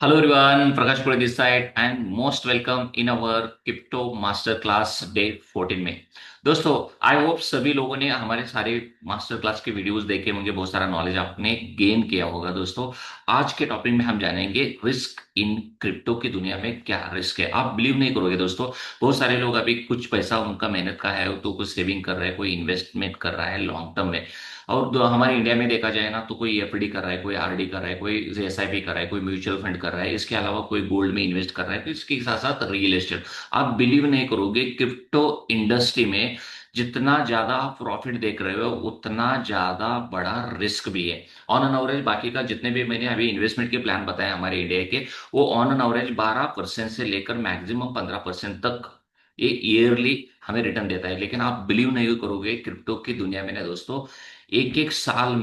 Hello everyone, Prakash Puri this side and most welcome in our crypto master class day 14 में। दोस्तों, I hope सभी लोगों ने हमारे सारे मास्टर क्लास के वीडियोस देखे होंगे, बहुत सारा नॉलेज आपने गेन किया होगा। दोस्तों, आज के टॉपिक में हम जानेंगे रिस्क इन क्रिप्टो की दुनिया में क्या रिस्क है। आप बिलीव नहीं करोगे दोस्तों, बहुत सारे लोग अभी कुछ पैसा उनका मेहनत का है तो कुछ सेविंग कर रहा है, कोई इन्वेस्टमेंट कर रहा है लॉन्ग टर्म में। और हमारे इंडिया में देखा जाए ना तो कोई एफडी कर रहा है, कोई आरडी कर रहा है, कोई एसआईपी कर रहा है, कोई म्यूचुअल फंड कर रहा है, इसके अलावा कोई गोल्ड में इन्वेस्ट कर रहा है, तो इसके साथ साथ रियल एस्टेट। आप बिलीव नहीं करोगे, क्रिप्टो इंडस्ट्री में जितना ज्यादा आप प्रॉफिट देख रहे हो उतना ज्यादा बड़ा रिस्क भी है। ऑन एन एवरेज बाकी का जितने भी मैंने अभी इन्वेस्टमेंट के प्लान बताए हमारे इंडिया के, वो ऑन एन एवरेज 12% से लेकर मैक्सिमम 15% तक ये ईयरली हमें रिटर्न देता है। लेकिन आप बिलीव नहीं करोगे, क्रिप्टो की दुनिया में ना दोस्तों, एक एक साल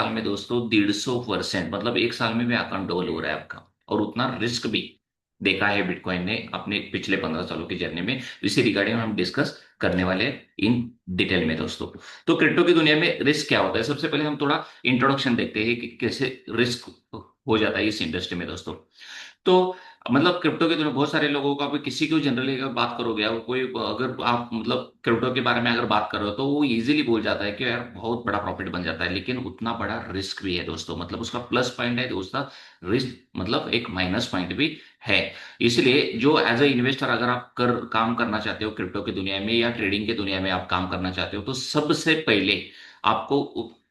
में दोस्तों 150%, मतलब एक साल में भी अकाउंट डबल हो रहा है आपका। और उतना रिस्क भी देखा है बिटकॉइन ने अपने पिछले 15 सालों की जर्नी में। इसी रिगार्डिंग हम डिस्कस करने वाले हैं इन डिटेल में दोस्तों। तो क्रिप्टो की दुनिया में रिस्क क्या होता है, सबसे पहले हम थोड़ा इंट्रोडक्शन देखते हैं कि कैसे रिस्क हो जाता है इस इंडस्ट्री में दोस्तों। तो मतलब क्रिप्टो के तो बहुत सारे लोगों का भी, किसी को जनरली अगर बात करोगे, और कोई अगर आप मतलब क्रिप्टो के बारे में अगर बात करो तो वो इजीली बोल जाता है कि यार बहुत बड़ा प्रॉफिट बन जाता है, लेकिन उतना बड़ा रिस्क भी है दोस्तों। मतलब उसका प्लस पॉइंट है दोस्तों, रिस्क मतलब एक माइनस पॉइंट भी है। इसलिए जो एज ए इन्वेस्टर अगर आप काम करना चाहते हो क्रिप्टो की दुनिया में या ट्रेडिंग की दुनिया में आप काम करना चाहते हो, तो सबसे पहले आपको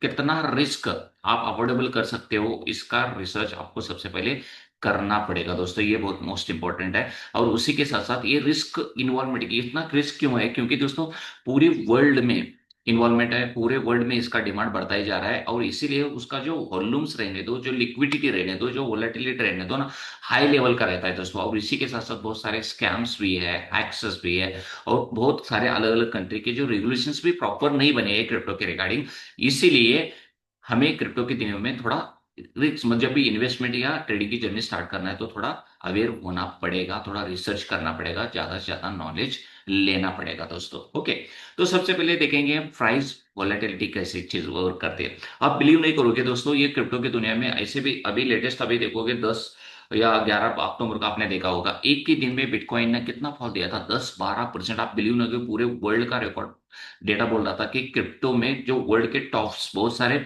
कितना रिस्क आप अफोर्डेबल कर सकते हो इसका रिसर्च आपको सबसे पहले करना पड़ेगा दोस्तों। ये बहुत मोस्ट इंपॉर्टेंट है। और उसी के साथ साथ ये रिस्क इन्वॉल्वमेंट, इतना रिस्क क्यों है, क्योंकि दोस्तों पूरी वर्ल्ड में इन्वॉल्वमेंट है, पूरे वर्ल्ड में इसका डिमांड बढ़ता ही जा रहा है। और इसीलिए उसका जो वॉल्यूम्स रहने दो, जो लिक्विडिटी रहने दो, जो वोलेटिलिटी रहने दो ना, हाई लेवल का रहता है दोस्तों। और इसी के साथ साथ बहुत सारे स्कैम्स भी है, हैक्सेस भी है, और बहुत सारे अलग अलग कंट्री के जो रेगुलेशंस भी प्रॉपर नहीं बने हैं क्रिप्टो के रिगार्डिंग। इसीलिए हमें क्रिप्टो की दुनिया में थोड़ा रिस्क, जब भी इन्वेस्टमेंट या ट्रेडिंग की जर्नी स्टार्ट करना है तो थोड़ा अवेयर होना पड़ेगा, थोड़ा रिसर्च करना पड़ेगा, ज्यादा से ज्यादा नॉलेज लेना पड़ेगा दोस्तों। ओके, तो सबसे पहले देखेंगे हम प्राइस वॉलेटिलिटी कैसे चीज वर्क करती है। आप बिलीव नहीं करोगे दोस्तों, ये क्रिप्टो की दुनिया में ऐसे भी अभी लेटेस्ट अभी देखोगे 10 या 11 अक्टूबर का आपने देखा होगा, एक ही दिन में बिटकॉइन ने कितना फॉल दिया था, 10-12%। आप बिलीव नहीं करोगे, पूरे वर्ल्ड का रिकॉर्ड डेटा बोल रहा था कि क्रिप्टो में जो वर्ल्ड के टॉप्स बहुत सारे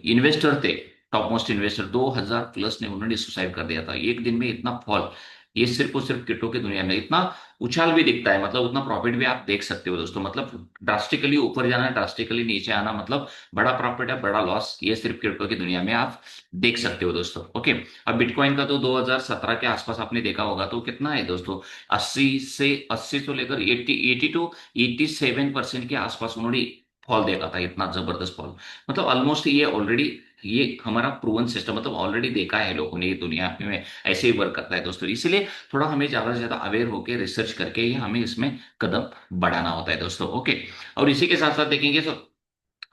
इन्वेस्टर थे, टॉप मोस्ट इन्वेस्टर 2000 प्लस ने उन्होंने सुसाइड कर दिया था एक दिन में। इतना फॉल, ये सिर्फ और सिर्फ क्रिप्टो की दुनिया में इतना उछाल भी दिखता है, मतलब उतना प्रॉफिट भी आप देख सकते हो दोस्तों। मतलब ड्रास्टिकली ऊपर जाना, ड्रास्टिकली नीचे आना, मतलब बड़ा प्रॉफिट है बड़ा लॉस, ये सिर्फ क्रिप्टो की दुनिया में आप देख सकते हो दोस्तों। ओके, अब बिटकॉइन का तो 2017 के आसपास आपने देखा होगा तो कितना है दोस्तों, 80 से लेकर 80 टू 87% के आसपास उन्होंने फॉल देखा था। इतना जबरदस्त फॉल, मतलब ऑलमोस्ट ये ऑलरेडी, ये हमारा प्रूवन सिस्टम, मतलब ऑलरेडी देखा है लोगों ने, ये दुनिया में ऐसे ही वर्क करता है दोस्तों। इसलिए थोड़ा हमें ज्यादा से ज्यादा अवेयर होकर रिसर्च करके ही हमें इसमें कदम बढ़ाना होता है दोस्तों। ओके, और इसी के साथ साथ देखेंगे तो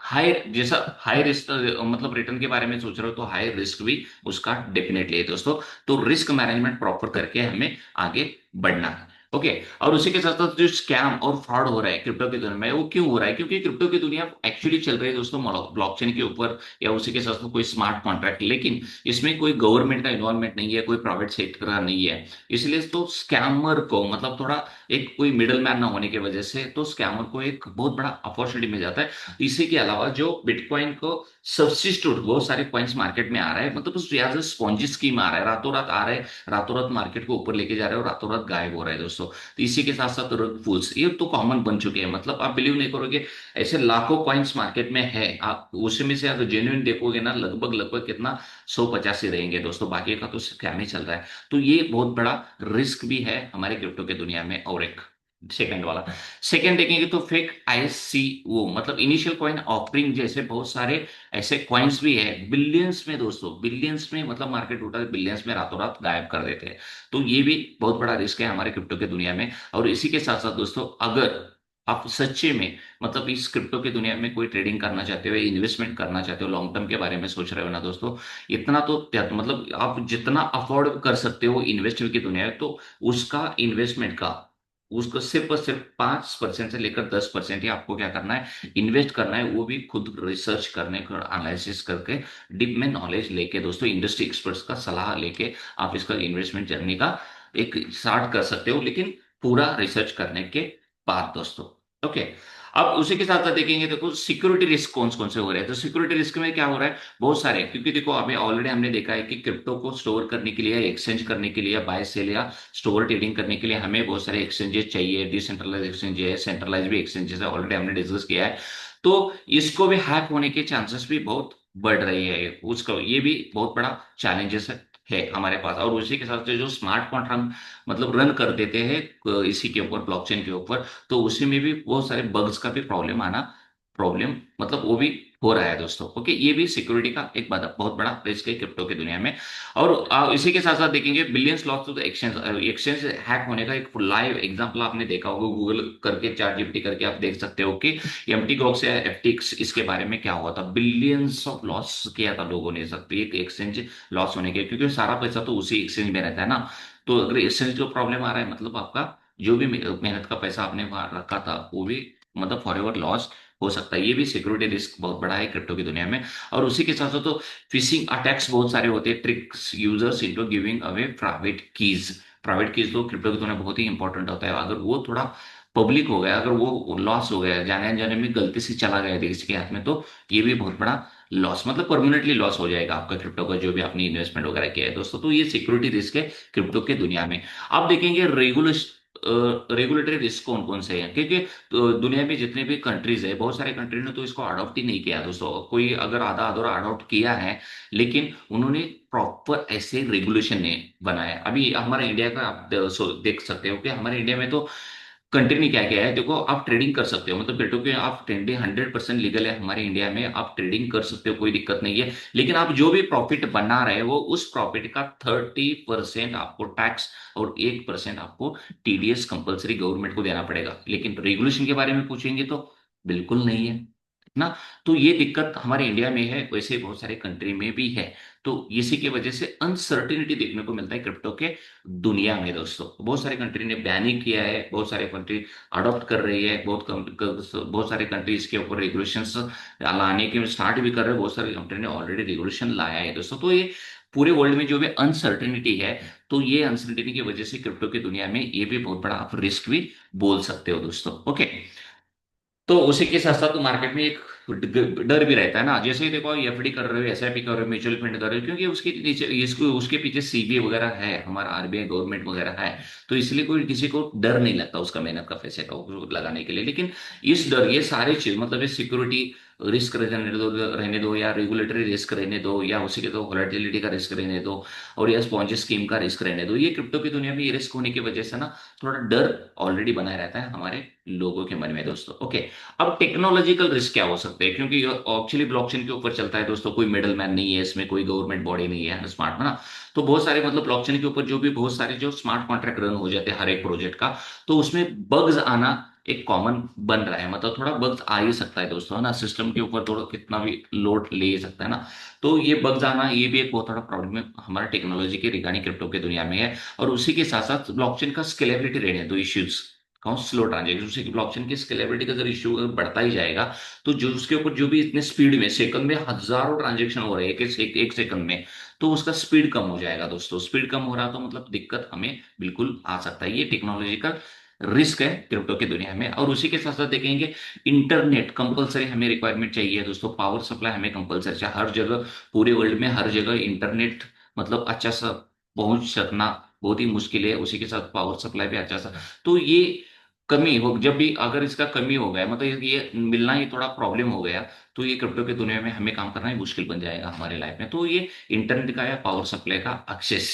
हाई, जैसा हाई रिस्क मतलब रिटर्न के बारे में सोच रहे हो तो हाई रिस्क भी उसका डेफिनेटली है दोस्तों। तो रिस्क मैनेजमेंट प्रॉपर करके हमें आगे बढ़ना है। ओके, और उसी के साथ साथ जो स्कैम और फ्रॉड हो रहा है क्रिप्टो की दुनिया में, वो क्यों हो रहा है, क्योंकि क्रिप्टो की दुनिया एक्चुअली चल रही है दोस्तों ब्लॉकचेन के ऊपर, या उसी के साथ साथ कोई स्मार्ट कॉन्ट्रैक्ट, लेकिन इसमें कोई गवर्नमेंट का इन्वॉल्वमेंट नहीं है, कोई प्राइवेट सेक्टर का नहीं है। इसलिए तो स्कैमर को, मतलब थोड़ा एक कोई मिडल मैन ना होने की वजह से, तो स्कैमर को एक बहुत बड़ा अपॉर्चुनिटी मिल जाता है। इसी के अलावा जो बिटकॉइन को सब्सिट्यूट बहुत सारे कॉइन्स मार्केट में आ रहा है, मतलब उस एज स्पॉन्जी स्कीम आ रहा है, रातों रात आ रहा है, रातों रात मार्केट को ऊपर लेके जा रहे हैं और रातों रात गायब हो रहा है दोस्तों। तो इसी के साथ साथ रग फूल्स ये तो कॉमन बन चुके हैं, मतलब आप बिलीव नहीं करोगे, ऐसे लाखों कॉइन्स मार्केट में है, आप उसमें से अगर जेन्युइन देखोगे ना, लगभग लगभग कितना 150 ही रहेंगे दोस्तों, बाकी का तो स्कैम ही चल रहा है। तो ये बहुत बड़ा रिस्क भी है हमारे क्रिप्टो की दुनिया में। और एक सेकंड वाला, सेकंड देखेंगे तो फेक आईसीओ, मतलब इनिशियल कॉइन ऑफरिंग जैसे बहुत सारे ऐसे कॉइन्स भी है, बिलियंस में दोस्तों, बिलियंस में, मतलब मार्केट उठा बिलियंस में रातों रात गायब कर देते हैं। तो ये भी बहुत बड़ा रिस्क है हमारे क्रिप्टो की दुनिया में। और इसी के साथ साथ दोस्तों, अगर आप सच्चे में मतलब इस क्रिप्टो की दुनिया में कोई ट्रेडिंग करना चाहते हो, इन्वेस्टमेंट करना चाहते हो, लॉन्ग टर्म के बारे में सोच रहे हो ना दोस्तों, इतना तो मतलब आप जितना अफोर्ड कर सकते हो इन्वेस्टमेंट की दुनिया में, तो उसका इन्वेस्टमेंट का उसको सिर्फ और सिर्फ 5% से लेकर 10% ही आपको क्या करना है, इन्वेस्ट करना है, वो भी खुद रिसर्च करने का, एनालिसिस करके, डीप में नॉलेज लेके दोस्तों, इंडस्ट्री एक्सपर्ट्स का सलाह लेके आप इसका इन्वेस्टमेंट जर्नी का एक स्टार्ट कर सकते हो, लेकिन पूरा रिसर्च करने के बाद दोस्तों। ओके। अब उसी के साथ साथ देखेंगे, देखो सिक्योरिटी रिस्क कौन कौन से हो रहे हैं। तो सिक्योरिटी रिस्क में क्या हो रहा है, बहुत सारे, क्योंकि देखो अभी ऑलरेडी हमने देखा है कि क्रिप्टो को स्टोर करने के लिए, एक्सचेंज करने के लिए, बाय सेल या स्टोर ट्रेडिंग करने के लिए हमें बहुत सारे एक्सचेंजेस चाहिए, डिसेंट्रलाइज एक्सचेंज है, सेंट्रलाइज भी एक्सचेंजेस है, ऑलरेडी हमने डिस्कस किया है। तो इसको भी हैक होने के चांसेस भी बहुत बढ़ रही है, उसको ये भी बहुत बड़ा चैलेंजेस है हमारे पास। और उसी के साथ जो स्मार्ट कॉन्ट्रैक्ट मतलब रन कर देते हैं इसी के ऊपर, ब्लॉकचेन के ऊपर, तो उसी में भी बहुत सारे बग्स का भी प्रॉब्लम आना, प्रॉब्लम मतलब वो भी हो रहा है दोस्तों। ओके, ये भी सिक्योरिटी का एक बहुत बड़ा रिस्क है क्रिप्टो की दुनिया में। और इसी के साथ साथ देखेंगे, billions loss to the exchange, exchange hack होने का एक लाइव एग्जांपल आपने देखा होगा, गूगल करके, चैट जीपीटी करके आप देख सकते हो कि एमटी ग्रॉक्स या एफटीएक्स, इसके बारे में क्या हुआ था, बिलियंस ऑफ लॉस किया था लोगों ने, सब एक एक्सचेंज लॉस होने के, क्योंकि सारा पैसा तो उसी एक्सचेंज में रहता है ना। तो अगर एक्सचेंज को प्रॉब्लम आ रहा है, मतलब आपका जो भी मेहनत का पैसा आपने वहां रखा था, वो भी मतलब फॉर एवर लॉस हो सकता है। ये भी सिक्योरिटी रिस्क बहुत बड़ा है क्रिप्टो की दुनिया में। और उसी के साथ साथ तो फिशिंग अटैक्स बहुत सारे होते हैं, tricks users into giving away private keys. Private keys तो क्रिप्टो की दुनिया में बहुत ही इंपॉर्टेंट होता है। अगर वो थोड़ा पब्लिक हो गया, अगर वो लॉस हो गया, जाने अनजाने में गलती से चला गया किसी के हाथ में, तो ये भी बहुत बड़ा लॉस, मतलब परमानेंटली लॉस हो जाएगा आपका क्रिप्टो का, जो भी आपने इन्वेस्टमेंट वगैरह किया है दोस्तों। तो ये सिक्योरिटी रिस्क है क्रिप्टो के दुनिया में। आप देखेंगे रेगुलेटरी रिस्क कौन कौन से हैं, क्योंकि दुनिया में जितने भी कंट्रीज है, बहुत सारे कंट्री ने तो इसको अडॉप्ट ही नहीं किया दोस्तों। कोई अगर आधा अधूरा अडॉप्ट किया है, लेकिन उन्होंने प्रॉपर ऐसे रेगुलेशन नहीं बनाया। अभी हमारे इंडिया का आप देख सकते हो कि हमारे इंडिया में तो कंट्री ने क्या किया है, देखो आप ट्रेडिंग कर सकते हो, मतलब क्रिप्टो के आप ट्रेडिंग 100% लीगल है हमारे इंडिया में, आप ट्रेडिंग कर सकते हो, कोई दिक्कत नहीं है। लेकिन आप जो भी प्रॉफिट बना रहे हो, उस प्रॉफिट का 30% आपको टैक्स और 1% आपको टीडीएस कंपलसरी गवर्नमेंट को देना पड़ेगा। लेकिन रेगुलेशन के बारे में पूछेंगे तो बिल्कुल नहीं है ना। तो ये दिक्कत हमारे इंडिया में है, वैसे बहुत सारे कंट्री में भी है। तो इसी की वजह से अनसर्टिनिटी देखने को मिलता है क्रिप्टो के दुनिया में दोस्तों। बहुत सारे कंट्री ने बैन ही किया है, बहुत सारे कंट्री अडॉप्ट कर रही है, बहुत सारे कंट्री इसके ऊपर रेगुलेशंस लाने के स्टार्ट भी कर रहे हैं, बहुत सारे कंट्री ने ऑलरेडी रेगुलेशन लाया है दोस्तों। तो ये पूरे वर्ल्ड में जो भी अनसर्टिनिटी है, तो ये अनसर्टिनिटी की वजह से क्रिप्टो की दुनिया में ये भी बहुत बड़ा आप रिस्क भी बोल सकते हो दोस्तों। ओके। तो उसी के साथ साथ मार्केट में एक डर भी रहता है ना, जैसे ही देखो एफडी कर रहे हो, एसआईपी कर रहे हो, म्यूचुअल फंड कर रहे हो, क्योंकि उसके नीचे इसको उसके पीछे सीबीआई वगैरह है, हमारा आरबीआई गवर्नमेंट वगैरह है। तो इसलिए कोई किसी को डर नहीं लगता उसका मेहनत का पैसे का वो लगाने के लिए। लेकिन इस डर, ये सारे चीज मतलब ये सिक्योरिटी रिस्क रहने दो या रेगुलेटरी रिस्क रहने दो, या उसी के तो वोलेटिलिटी का रिस्क रहने दो, और या स्पॉन्जी स्कीम का रिस्क रहने दो, ये क्रिप्टो की दुनिया में ये रिस्क होने की वजह से ना थोड़ा डर ऑलरेडी बनाया रहता है हमारे लोगों के मन में दोस्तों। ओके। अब टेक्नोलॉजिकल रिस्क क्या हो सकते हैं, क्योंकि एक्चुअली ब्लॉकचेन के ऊपर चलता है दोस्तों, कोई मिडल मैन नहीं है इसमें, कोई गवर्नमेंट बॉडी नहीं है स्मार्ट ना। तो बहुत सारे मतलब ब्लॉकचेन के ऊपर जो भी बहुत सारे जो स्मार्ट कॉन्ट्रैक्ट रन हो जाते हैं हर एक प्रोजेक्ट का, तो उसमें बग्स आना एक कॉमन बन रहा है, मतलब थोड़ा बग्स आ ही सकता है दोस्तों, है ना। सिस्टम के ऊपर थोड़ा कितना भी लोड ले ही सकता है ना। तो ये बग्स आना, ये भी एक बहुत बड़ा प्रॉब्लम है हमारा टेक्नोलॉजी के रिगार्डिंग क्रिप्टो की दुनिया में है। और उसी के साथ साथ ब्लॉकचेन का स्केलेबिलिटी रहने दो इश्यूज, कौन स्लो ट्रांजेक्शन से ब्लॉकचेन की स्केलेबिलिटी का अगर इशू अगर बढ़ता ही जाएगा, तो जो उसके ऊपर जो भी इतने स्पीड में सेकंड में हजारों ट्रांजेक्शन हो रहे हैं एक सेकंड में, तो उसका स्पीड कम हो जाएगा दोस्तों। स्पीड कम हो रहा तो मतलब दिक्कत हमें बिल्कुल आ सकता है। ये टेक्नोलॉजिकल रिस्क है क्रिप्टो की दुनिया में। और उसी के साथ साथ देखेंगे, इंटरनेट कंपलसरी हमें रिक्वायरमेंट चाहिए दोस्तों, पावर सप्लाई हमें कंपलसरी चाहिए हर जगह, पूरे वर्ल्ड में हर जगह इंटरनेट मतलब अच्छा सा पहुंच सकना बहुत ही मुश्किल है। उसी के साथ पावर सप्लाई भी अच्छा सा, तो ये कमी हो, जब भी अगर इसका कमी हो गया, मतलब ये मिलना ही थोड़ा प्रॉब्लम हो गया, तो ये क्रिप्टो की दुनिया में हमें काम करना ही मुश्किल बन जाएगा हमारे लाइफ में। तो ये इंटरनेट का या पावर सप्लाई का एक्सेस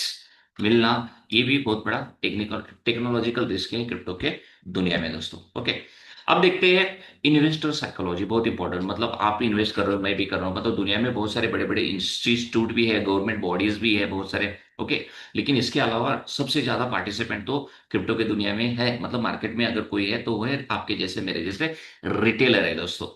मिलना, ये भी बहुत बड़ा टेक्नोलॉजिकल रिस्क है क्रिप्टो के दुनिया में दोस्तों। ओके। अब देखते हैं इन्वेस्टर साइकोलॉजी, बहुत इंपॉर्टेंट, मतलब आप इन्वेस्ट कर रहे हो, मैं भी कर रहा हूँ, मतलब दुनिया में बहुत सारे बड़े बड़े इंस्टीट्यूट भी है, गवर्नमेंट बॉडीज भी है बहुत सारे। ओके। लेकिन इसके अलावा सबसे ज्यादा पार्टिसिपेंट तो क्रिप्टो की दुनिया में है, मतलब मार्केट में अगर कोई है तो वो है आपके जैसे मेरे जैसे रिटेलर है दोस्तों।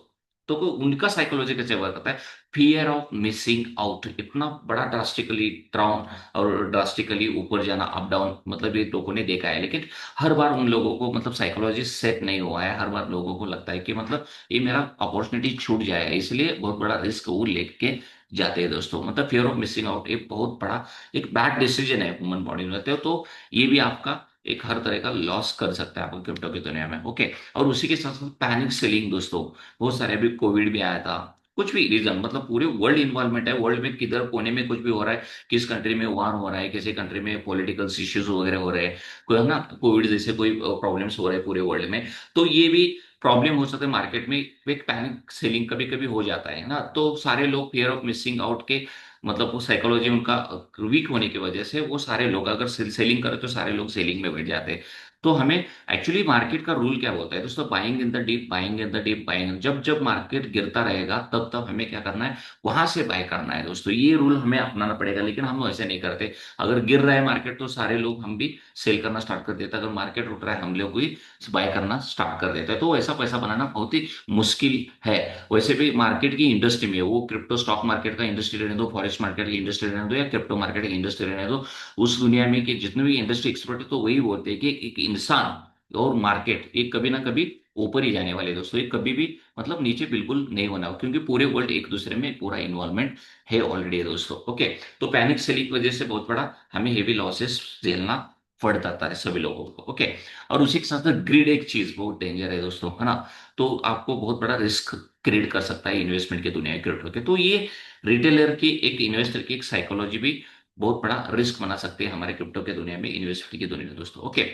तो उनका साइकोलॉजी कैसे वर्क करता है, फियर ऑफ मिसिंग आउट, इतना बड़ा ड्रास्टिकली डाउन और ड्रास्टिकली ऊपर जाना, अप डाउन, मतलब ये लोगों ने देखा है। लेकिन हर बार उन लोगों को मतलब साइकोलॉजी सेट नहीं हुआ है, हर बार लोगों को लगता है कि मतलब ये मेरा अपॉर्चुनिटी छूट जाएगा, इसलिए बहुत बड़ा रिस्क वो लेके जाते हैं दोस्तों। मतलब फियर ऑफ मिसिंग आउट एक बहुत बड़ा एक बैड डिसीजन है ह्यूमन बॉडी में रहते हो, तो ये भी आपका एक हर तरह का लॉस कर सकता है आपको क्रिप्टो की दुनिया में। ओके, और उसी के साथ साथ पैनिक सेलिंग दोस्तों, बहुत सारे, अभी कोविड भी आया था, कुछ भी रीजन, मतलब पूरे वर्ल्ड इन्वॉल्वमेंट है, वर्ल्ड में किधर कोने में कुछ भी हो रहा है, किस कंट्री में वार हो रहा है, किसी कंट्री में पॉलिटिकल इश्यूज वगैरह हो रहे हैं, कोई है ना, कोविड जैसे कोई प्रॉब्लम्स हो रहे हैं पूरे वर्ल्ड में, तो ये भी प्रॉब्लम हो सकता है मार्केट में, एक पैनिक सेलिंग कभी कभी हो जाता है ना, तो सारे लोग फियर ऑफ मिसिंग आउट के, मतलब वो साइकोलॉजी उनका वीक होने की वजह से वो सारे लोग अगर सेलिंग करे तो सारे लोग सेलिंग में बैठ जाते हैं। तो हमें एक्चुअली मार्केट का रूल क्या बोलता है दोस्तों, buying in the deep, buying in the deep, buying, जब जब मार्केट गिरता रहेगा तब तब हमें क्या करना है, वहां से बाय करना है दोस्तों, ये रूल हमें अपनाना पड़ेगा। लेकिन हम ऐसे नहीं करते, अगर गिर रहा है मार्केट तो सारे लोग, हम भी सेल करना स्टार्ट कर देते हैं, अगर मार्केट उठ रहा है हम लोग भी बाय करना स्टार्ट कर देते हैं, तो ऐसा पैसा बनाना बहुत ही मुश्किल है। वैसे भी मार्केट की इंडस्ट्री में, वो क्रिप्टो स्टॉक मार्केट का इंडस्ट्री रहने दो, फॉरेक्स मार्केट की इंडस्ट्री रहने दो, या क्रिप्टो मार्केट की इंडस्ट्री रहने दो, उस दुनिया में कि जितने भी इंडस्ट्री एक्सपर्ट है तो वही बोलते हैं कि एक इंसान और मार्केट एक कभी ना कभी ऊपर ही जाने वाले हैं दोस्तों, एक कभी भी मतलब नीचे बिल्कुल नहीं होना, क्योंकि पूरे वर्ल्ड एक दूसरे में पूरा इन्वॉल्वमेंट है ऑलरेडी दोस्तों। ओके, तो पैनिक सेलिंग की वजह से बहुत बड़ा हमें हेवी लॉसेस झेलना पड़ जाता है सभी लोगों को। ओके, और उसी के साथ साथ ग्रीड एक चीज बहुत डेंजर है दोस्तों, है ना, तो आपको बहुत बड़ा रिस्क क्रिएट कर सकता है इन्वेस्टमेंट की दुनिया में क्रिप्टो के, तो ये रिटेलर की, एक इन्वेस्टर की एक साइकोलॉजी भी बहुत बड़ा रिस्क बना सकते हैं हमारे क्रिप्टो की दुनिया में, इन्वेस्टमेंट की दुनिया में दोस्तों। ओके,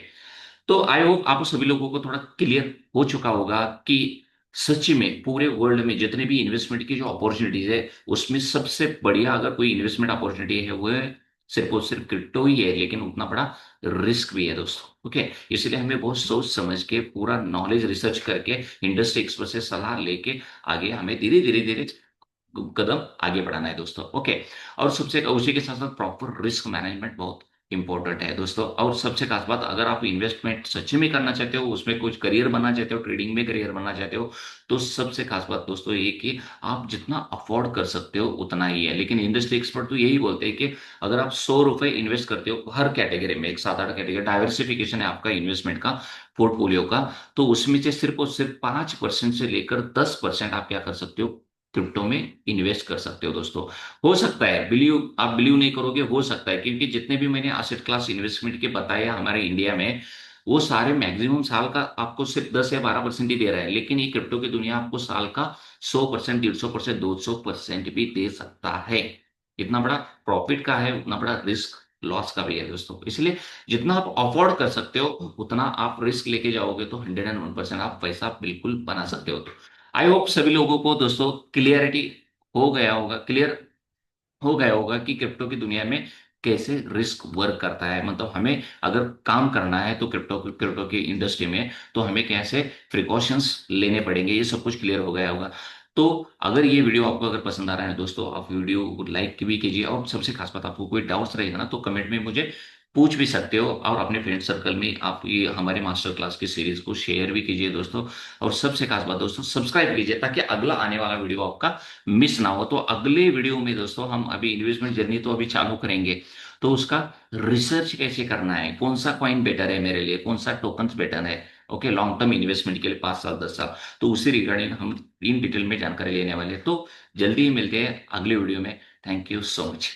तो आई होप आप सभी लोगों को थोड़ा क्लियर हो चुका होगा कि सच में पूरे वर्ल्ड में जितने भी इन्वेस्टमेंट की जो अपॉर्चुनिटीज है, उसमें सबसे बढ़िया अगर कोई इन्वेस्टमेंट अपॉर्चुनिटी है वो है सिर्फ और सिर्फ क्रिप्टो ही है, लेकिन उतना बड़ा रिस्क भी है दोस्तों। ओके, इसलिए हमें बहुत सोच समझ के पूरा नॉलेज रिसर्च करके इंडस्ट्री एक्सपर्ट से सलाह लेके आगे हमें धीरे धीरे धीरे कदम आगे बढ़ाना है दोस्तों। ओके, और सबसे उसी के साथ साथ प्रॉपर रिस्क मैनेजमेंट बहुत इंपॉर्टेंट है दोस्तों। और सबसे खास बात, अगर आप इन्वेस्टमेंट सच में करना चाहते हो, उसमें कुछ करियर बनना चाहते हो, ट्रेडिंग में करियर बनना चाहते हो, तो सबसे खास बात दोस्तों ये कि आप जितना अफोर्ड कर सकते हो उतना ही है। लेकिन इंडस्ट्री एक्सपर्ट तो यही बोलते हैं कि अगर आप 100 रुपए इन्वेस्ट करते हो हर कैटेगरी में, एक 7-8 कैटेगरी डाइवर्सिफिकेशन है आपका इन्वेस्टमेंट का, पोर्टफोलियो का, तो उसमें से सिर्फ और सिर्फ 5% से लेकर 10% आप क्या कर सकते हो, क्रिप्टो में इन्वेस्ट कर सकते हो दोस्तों। हो सकता है, बिलीव आप बिलीव नहीं करोगे, हो सकता है, क्योंकि जितने भी मैंने एसेट क्लास इन्वेस्टमेंट के बताए हमारे इंडिया में, वो सारे मैक्सिमम साल का आपको सिर्फ 10 या 12% ही दे रहा है, लेकिन ये क्रिप्टो की दुनिया आपको साल का 100%, 150%, 200% भी दे सकता है। इतना बड़ा प्रॉफिट का है, उतना बड़ा रिस्क लॉस का भी है दोस्तों। इसलिए जितना आप अफोर्ड कर सकते हो उतना आप रिस्क लेके जाओगे तो 101% आप पैसा बिल्कुल बना सकते हो। आई होप सभी लोगों को दोस्तों क्लियरिटी हो गया होगा, क्लियर हो गया होगा कि क्रिप्टो की दुनिया में कैसे रिस्क वर्क करता है, मतलब हमें अगर काम करना है तो क्रिप्टो की इंडस्ट्री में, तो हमें कैसे प्रिकॉशंस लेने पड़ेंगे, ये सब कुछ क्लियर हो गया होगा। तो अगर ये वीडियो आपको अगर पसंद आ रहा है दोस्तों, आप वीडियो को लाइक भी कीजिए, और सबसे खास बात, आपको कोई डाउट्स रहेगा ना तो कमेंट में मुझे पूछ भी सकते हो, और अपने फ्रेंड सर्कल में आप ये हमारे मास्टर क्लास की सीरीज को शेयर भी कीजिए दोस्तों। और सबसे खास बात दोस्तों, सब्सक्राइब कीजिए ताकि अगला आने वाला वीडियो आपका मिस ना हो। तो अगले वीडियो में दोस्तों हम अभी इन्वेस्टमेंट जर्नी तो अभी चालू करेंगे, तो उसका रिसर्च कैसे करना है, कौन सा कॉइन बेटर है मेरे लिए, कौन सा टोकन बेटर है, ओके, लॉन्ग टर्म इन्वेस्टमेंट के लिए 5 साल 10 साल, तो उसी रिगार्डिंग हम इन डिटेल में जानकारी लेने वाले हैं। तो जल्दी ही मिलते हैं अगले वीडियो में। Thank you so much.